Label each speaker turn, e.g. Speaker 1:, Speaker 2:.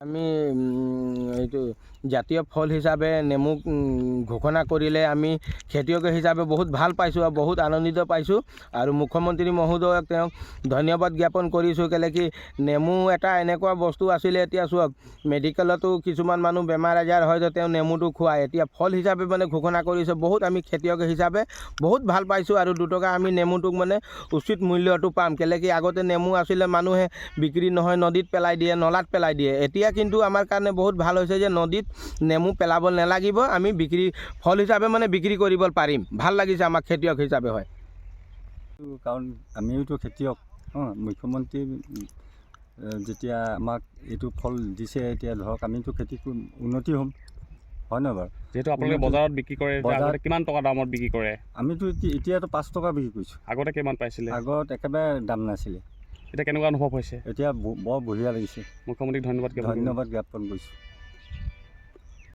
Speaker 1: আমি এইটো জাতীয় ফল হিচাপে নেমুক ঘোষণা কৰিলে আমি খেতিয়ক হিচাপে বহুত ভাল পাইছোঁ আৰু বহুত আনন্দিত পাইছোঁ আৰু মুখ্যমন্ত্ৰী মহোদয়ক তেওঁক ধন্যবাদ জ্ঞাপন কৰিছোঁ। কেলে কি নেমু এটা এনেকুৱা বস্তু আছিলে, এতিয়া চাওক মেডিকেলতো কিছুমান মানুহ বেমাৰ আজাৰ হয়, তেওঁ নেমুটো খুৱায়, এতিয়া ফল হিচাপে মানে ঘোষণা কৰিছে। বহুত আমি খেতিয়ক হিচাপে বহুত ভাল পাইছোঁ আৰু 2 টকা আমি নেমুটোক মানে উচিত মূল্যটো পাম। কেলে কি আগতে নেমু আছিলে মানুহে বিক্ৰী নহয় নদীত পেলাই দিয়ে, নলাত পেলাই দিয়ে। এতিয়া কিন্তু আমাৰ কাৰণে বহুত ভাল হৈছে যে নদীত নেমু পেলাব নালাগিব, আমি ফল হিচাপে মানে বিক্ৰী কৰিব পাৰিম। ভাল লাগিছে আমাক খেতিয়ক হিচাপে। হয়,
Speaker 2: কাৰণ আমিওতো খেতিয়ক। মুখ্যমন্ত্ৰী যেতিয়া আমাক এইটো ফল দিছে, এতিয়া ধৰক আমিতো খেতিত উন্নতি হ'ম, হয় নহয় বাৰু?
Speaker 3: যেহেতু আপোনালোকে বজাৰত বিক্ৰী কৰে, বজাৰত কিমান টকা দামত বিক্ৰী কৰে?
Speaker 2: আমিতো এতিয়াতো 5 টকা বিক্ৰী কৰিছোঁ।
Speaker 3: আগতে কিমান পাইছিলে?
Speaker 2: আগত একেবাৰে দাম নাছিলে।
Speaker 3: এতিয়া কেনেকুৱা অনুভৱ হৈছে?
Speaker 2: এতিয়া বৰ বঢ়িয়া লাগিছে।
Speaker 3: মুখ্যমন্ত্ৰীক ধন্যবাদ
Speaker 2: জ্ঞাপন কৰিছোঁ।